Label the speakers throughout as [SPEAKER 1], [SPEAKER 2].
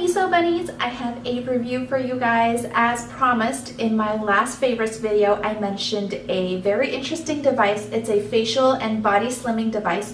[SPEAKER 1] Miso Bunnies, I have a review for you guys. As promised in my last favorites video, I mentioned a very interesting device. It's a facial and body slimming device.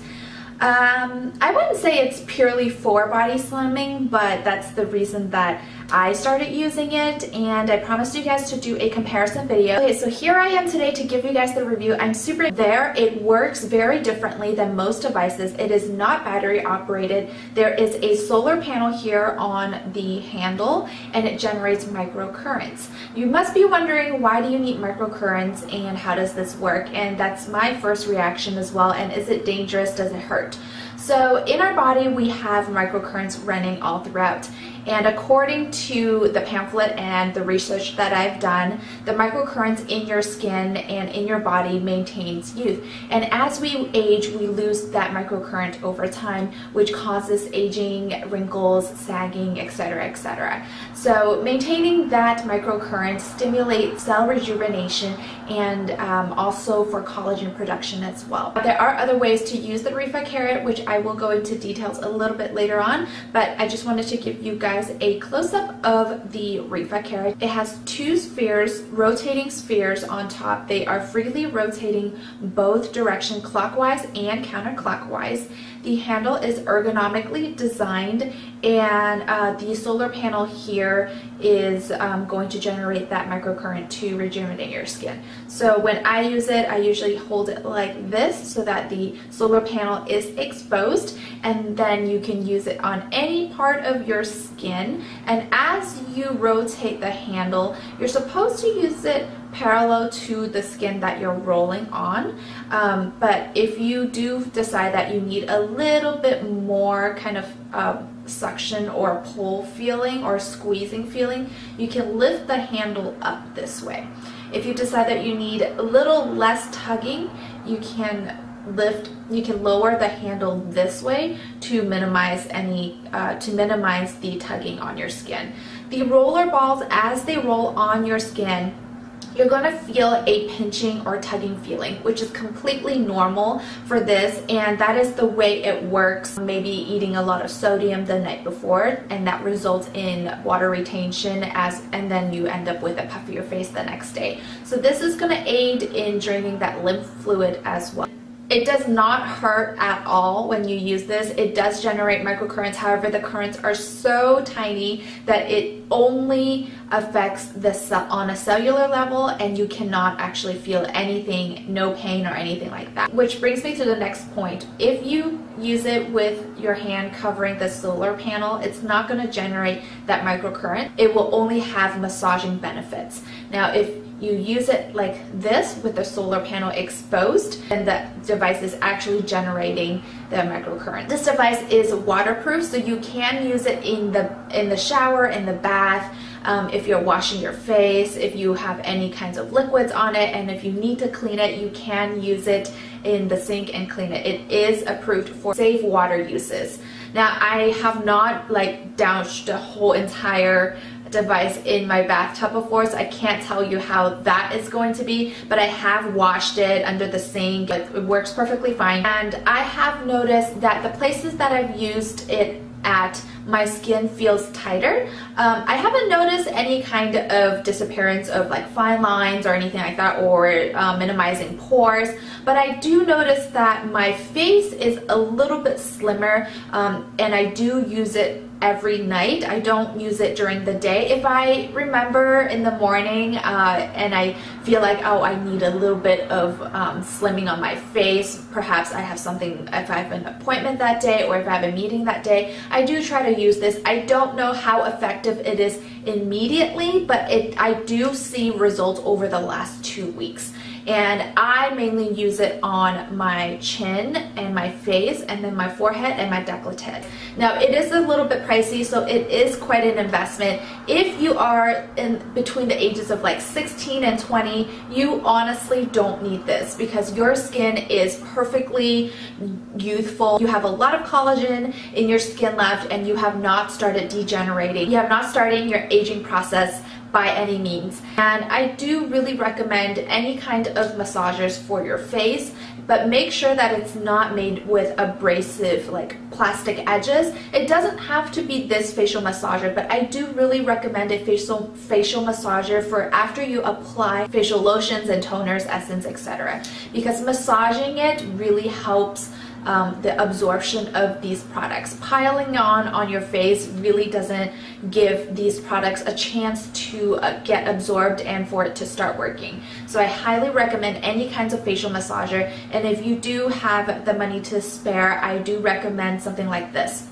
[SPEAKER 1] I wouldn't say it's purely for body slimming, but that's the reason that I started using it, and I promised you guys to do a comparison video. Okay, so here I am today to give you guys the review. I'm super there. It works very differently than most devices. It is not battery operated. There is a solar panel here on the handle, and it generates microcurrents. You must be wondering, why do you need microcurrents and how does this work? And that's my first reaction as well. And is it dangerous? Does it hurt? So in our body, we have microcurrents running all throughout. And according to the pamphlet and the research that I've done, the microcurrents in your skin and in your body maintains youth. And as we age, we lose that microcurrent over time, which causes aging, wrinkles, sagging, etc., etc. So maintaining that microcurrent stimulates cell rejuvenation and also for collagen production as well. There are other ways to use the Refa carrot, which I will go into details a little bit later on, but I just wanted to give you guys a close-up of the Refa carrot. It has two spheres, rotating spheres on top. They are freely rotating both direction, clockwise and counterclockwise. The handle is ergonomically designed, and the solar panel here is going to generate that microcurrent to rejuvenate your skin. So when I use it, I usually hold it like this so that the solar panel is exposed, and then you can use it on any part of your skin. And as you rotate the handle, you're supposed to use it parallel to the skin that you're rolling on, but if you do decide that you need a little bit more kind of suction or pull feeling or squeezing feeling, you can lift the handle up this way. If you decide that you need a little less tugging, you can lower the handle this way to minimize the tugging on your skin. The roller balls, as they roll on your skin, you're going to feel a pinching or tugging feeling, which is completely normal for this, and that is the way it works. Maybe eating a lot of sodium the night before, and that results in water retention, and then you end up with a puffier face the next day. So this is going to aid in draining that lymph fluid as well. It does not hurt at all when you use this. It does generate microcurrents. However, the currents are so tiny that it only affects the cell on a cellular level, and you cannot actually feel anything, no pain or anything like that. Which brings me to the next point. If you use it with your hand covering the solar panel, it's not going to generate that microcurrent. It will only have massaging benefits. Now, if you use it like this with the solar panel exposed, and the device is actually generating the microcurrent. This device is waterproof, so you can use it in the shower, in the bath, if you're washing your face, if you have any kinds of liquids on it, and if you need to clean it, you can use it in the sink and clean it. It is approved for safe water uses. Now, I have not doused the whole entire device in my bathtub before, so I can't tell you how that is going to be, but I have washed it under the sink. It works perfectly fine, and I have noticed that the places that I've used it at, my skin feels tighter. I haven't noticed any kind of disappearance of fine lines or anything like that, or minimizing pores, but I do notice that my face is a little bit slimmer, and I do use it every night. I don't use it during the day. If I remember in the morning and I feel like, oh, I need a little bit of slimming on my face, perhaps I have something, if I have an appointment that day or if I have a meeting that day, I do try to use this. I don't know how effective it is immediately, but I do see results over the last 2 weeks. And I mainly use it on my chin and my face, and then my forehead and my décolleté. Now, it is a little bit pricey, so it is quite an investment. If you are in between the ages of 16 and 20, you honestly don't need this, because your skin is perfectly youthful. You have a lot of collagen in your skin left, and you have not started degenerating. You have not started your aging process by any means. And I do really recommend any kind of massagers for your face, but make sure that it's not made with abrasive like plastic edges. It doesn't have to be this facial massager, but I do really recommend a facial massager for after you apply facial lotions and toners, essence, etc. because massaging it really helps the absorption of these products. Piling on your face really doesn't give these products a chance to get absorbed and for it to start working. So I highly recommend any kinds of facial massager, and if you do have the money to spare, I do recommend something like this.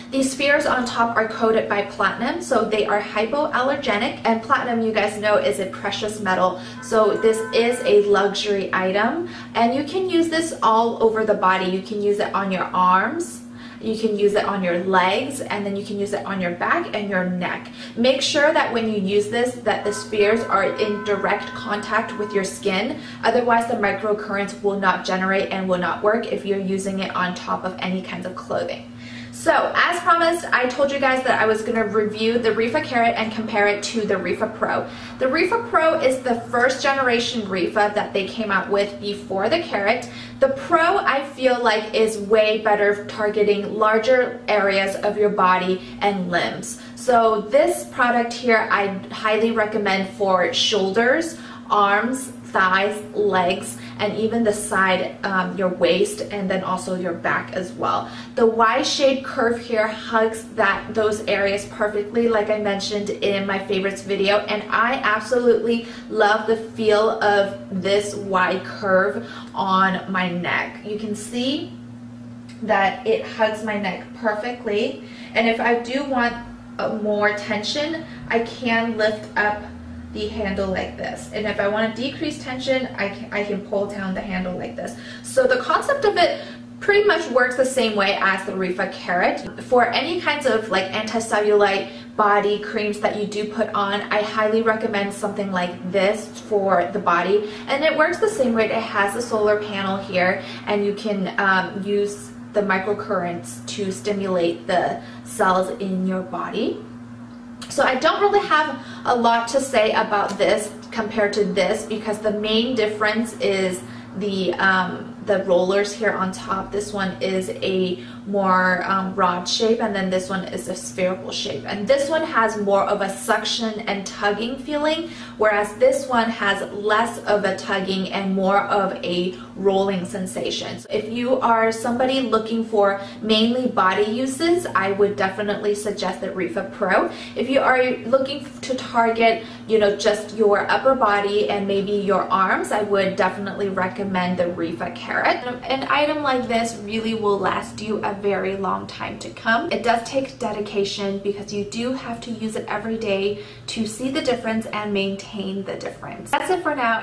[SPEAKER 1] These spheres on top are coated by platinum, so they are hypoallergenic, and platinum, you guys know, is a precious metal, so this is a luxury item, and you can use this all over the body. You can use it on your arms, you can use it on your legs, and then you can use it on your back and your neck. Make sure that when you use this, that the spheres are in direct contact with your skin, otherwise the microcurrents will not generate and will not work if you're using it on top of any kinds of clothing. So, as promised, I told you guys that I was going to review the Rifa Carrot and compare it to the Rifa Pro. The Rifa Pro is the first generation Rifa that they came out with before the Carrot. The Pro, I feel like, is way better targeting larger areas of your body and limbs. So this product here I highly recommend for shoulders, arms, thighs, legs, and even the side, your waist, and then also your back as well. The Y-shaped curve here hugs those areas perfectly, like I mentioned in my favorites video, and I absolutely love the feel of this Y curve on my neck. You can see that it hugs my neck perfectly, and if I do want more tension, I can lift up the handle like this, and if I want to decrease tension, I can pull down the handle like this. So the concept of it pretty much works the same way as the Rifa Carrot. For any kinds of like anti-cellulite body creams that you do put on, I highly recommend something like this for the body, and it works the same way. It has a solar panel here, and you can use the microcurrents to stimulate the cells in your body. So I don't really have a lot to say about this compared to this, because the main difference is the rollers here on top. This one is a more rod shape, and then this one is a spherical shape, and this one has more of a suction and tugging feeling, whereas this one has less of a tugging and more of a rolling sensation. So if you are somebody looking for mainly body uses, I would definitely suggest the Rifa Pro. If you are looking to target, you know, just your upper body and maybe your arms, I would definitely recommend the Rifa Carrot. An item like this really will last you a very long time to come. It does take dedication because you do have to use it every day to see the difference and maintain the difference. That's it for now.